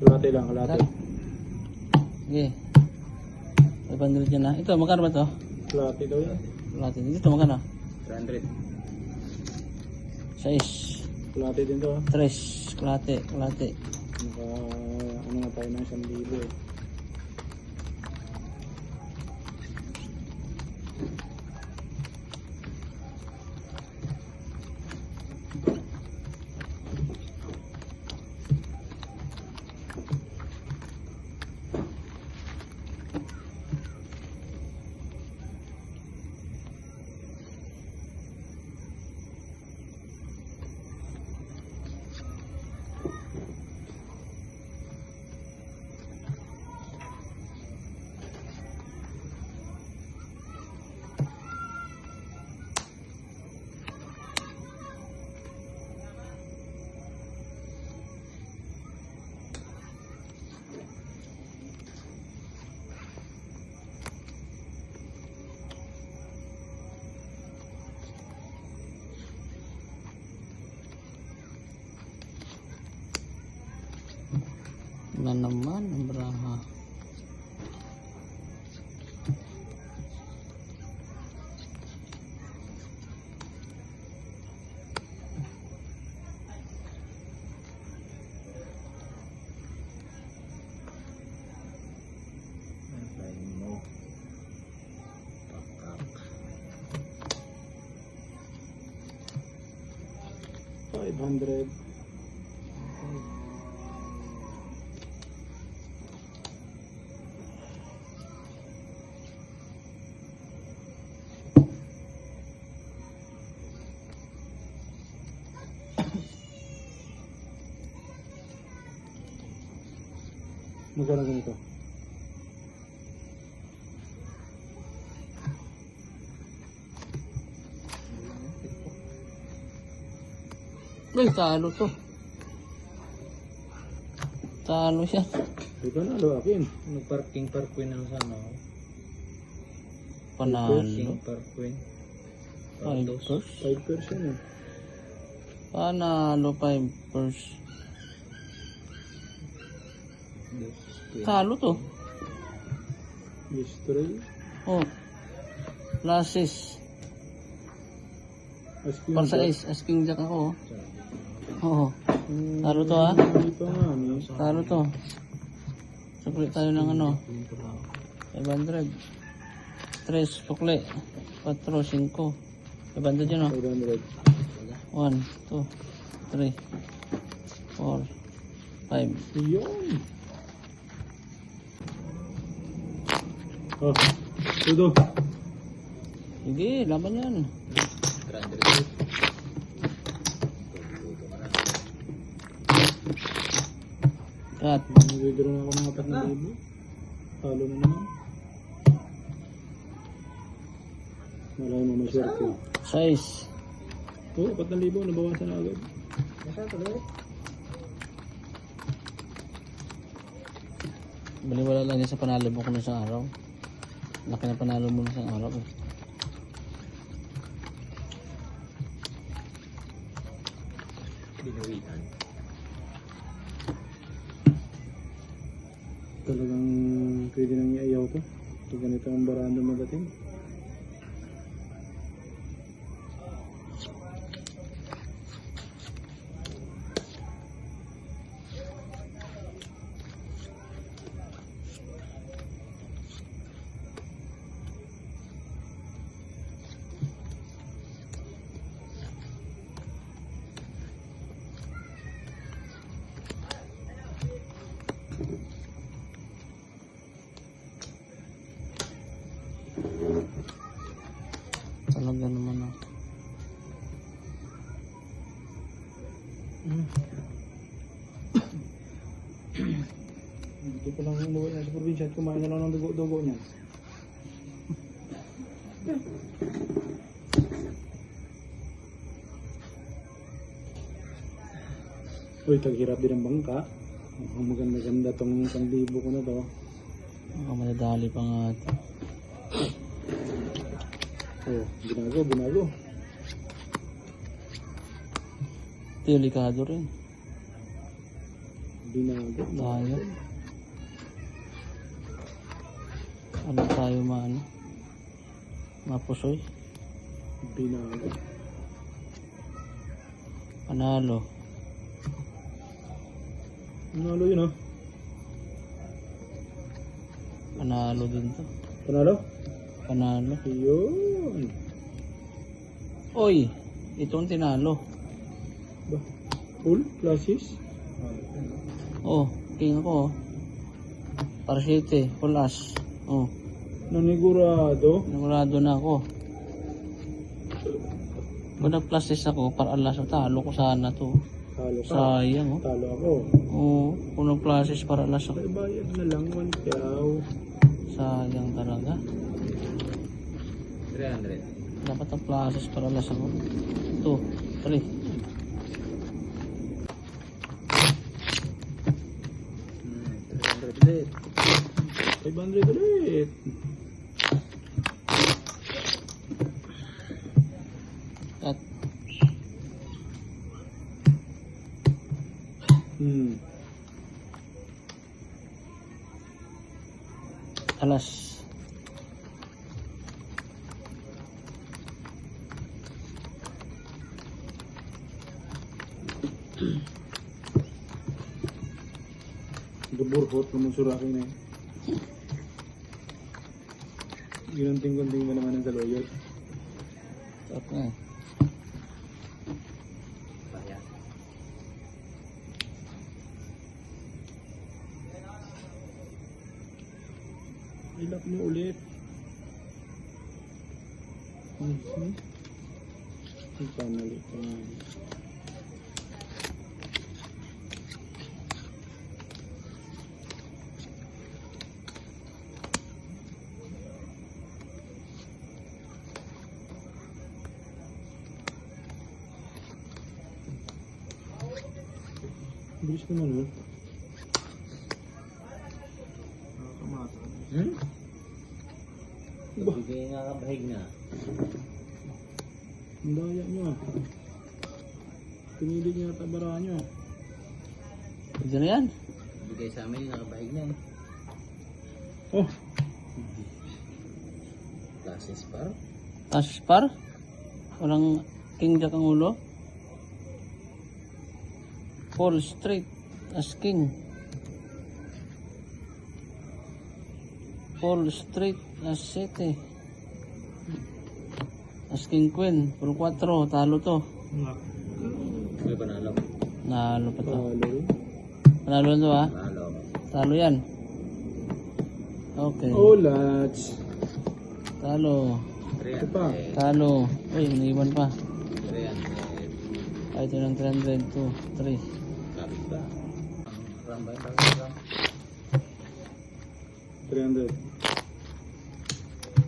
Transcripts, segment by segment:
Kalate lang, kalate. Sige. 500 yan na. Ito, magkano ba ito? Kalate daw yan. Kalate. Dito, magkano? 300. 6. Kalate din to. 3. Kalate. Kalate. Naka, ano nga tayo ng 1,000 eh. Na naman ang braha. $500. Magkano ganito? Ay, talo to. Talo siya. Di ba nalo akin? Nag-parking parkway na sana ako. Panalo. Parking parkway. 5 5% eh. Panalo 5 first. Talo to. History. Oh. Lasis. Asking Para sa jack. ace. Asking jack ako. Oo. Talo to ha. Hindi pa nga ano. Talo to. Sukli tayo ng ano. 500. 3. Sukli. 4. 5. 500 yun oh. 500. 1, 2, 3, 4, 5. Yun. Oh. Tudo. Sige, laban yan. Cut. Nag-withdraw na ako ng 4,000. Talo na naman. Wala na maswerte. 6. Oo, 4,000. Nabawasan na agad. Baliwala lang yan sa panalo mo ko na isang araw. Laki na panalo mo na isang araw. Binawitan. Talagang pwede nang iayaw to. Ito ganito ang baranda magating. Talaga naman ah. Hindi ko lang umuwi na sa probinsya at kumain na lang ng dugo-dugo niya. Uy, taghirap din ang bangka. Mukhang maganda-ganda tong 1,000 ko na to. Baka madadali pa nga ito. Oh, binago. Delikado rin. Binago. Tayo. Ano tayo maano? Mapusoy. Binago. Panalo. Panalo yun ah. Panalo din to. Panalo? Panalo. Yun. Oy! Itong tinalo. Ba? Full classes? Oh, king ako. Para 7. Full as. Oh, Nanigurado? namurado na ako. Kung nag-pluses ako, para alas na talo ko sana to. Talo ka. Sayang, oh. Talo ako. Oo, kung nag-pluses para alas ako. Ay, bayad na lang. 1 piaw. Sayang talaga. 300. Dapat ang pluses para alas ako. 2, 3. Hmm, 300 ulit. 500 ulit. At alas. Gaburhot naman suraki na eh. Ginunting-gunting mo naman ang sa loyal. Sarap na eh. Bayan. Ilap mo ulit. Ang panali ko na. Bilis naman oh. Nakakamata. Hmm? Ba? Bigay nga kabahig na. Ang daya nyo ah. Pinilig niya tabara nyo. Pwede na yan. Bigay sa amin yung nakabahig na eh. Oh! Classes par. Asus par. Walang king jack ang ulo. Full straight as king. Full straight as 7. As king queen. Full 4. Talo to. Nga. May panalo. Nalo pa to. Talo. Panalo to ha. Panalo. Talo yan. Okay. Oh, lads. Talo. Ito pa. 300. Talo. Uy, naiwan pa. 300. Ay, ito ng 300. 2, 3. Kapit ba? Rambay pa. 300.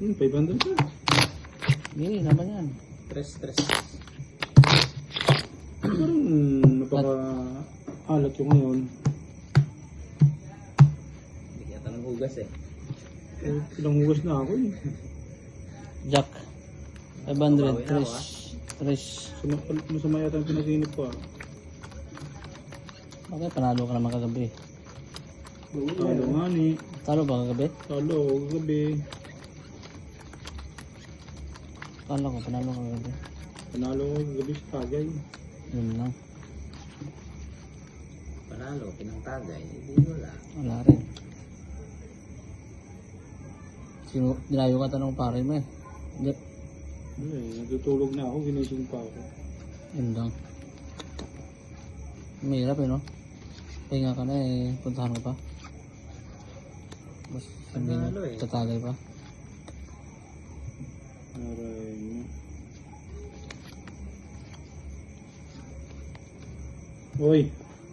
500 pa. Hindi, naman yan. 3. Parang napaka-alat yung ngayon. Hindi kaya tanong hugas eh. Ilang hugas na ako eh. Jack. 500. 3. Masama yata ang pinaginip ko ah. Okay, panalo ka naman kagabi. Talo nga ni. Talo ba kagabi? Talo, gabi. Kala ko, panalo ka kagabi. Panalo ko gabi sa Tagay. Yun lang. Panalo, pinangtagay. Hindi wala. Wala rin. Sino, dinayo ka tanong pare mo eh. Hindi. Natutulog na ako, ginising pa ako. Yun lang. Mahirap eh no? Pahinga ka na eh. Puntahan mo pa. Mas hindi mo Panalo eh. tatagay pa. Aray mo. Uy,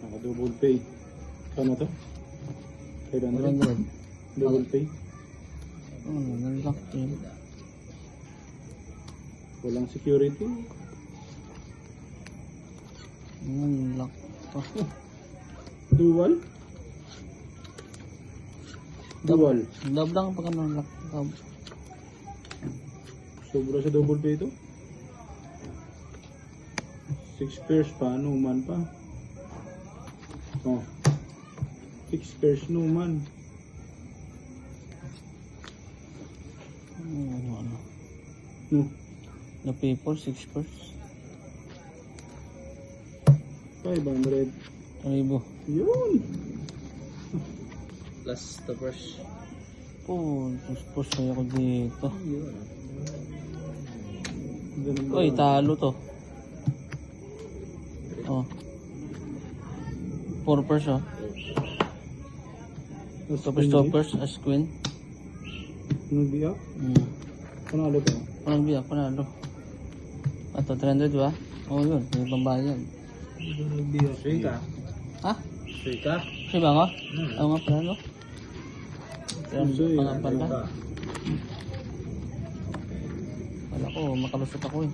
naka-double pay. Ano to? 500? 100. Double pay? Nalak yun. Walang security. Nalak pa. Dual? Dual. Dab lang pag nalak. Dab. Sobra sa double pay ito. 6 pairs pa, no man pa. Oh, 6 pairs no man. Ano? No. Na paper, 6 pairs. 500. Aribo. Yun. Plus toppers. Po, suspos kayo ko dito. Yun. Ganun ba? Uy, talo to. Oh. 4 pairs oh. Toppers, toppers, as queen. Anong biyak? Panalo to. Walang biyak, panalo. Ato, 300 ba? Oo yun, may pambayan. Anong biyak? Sui ka. Ha? Sui ka. Kasi ba nga? Oo nga panalo. Sui, Pangalan Sui pala. ka. Wala ko, makalusot ako eh.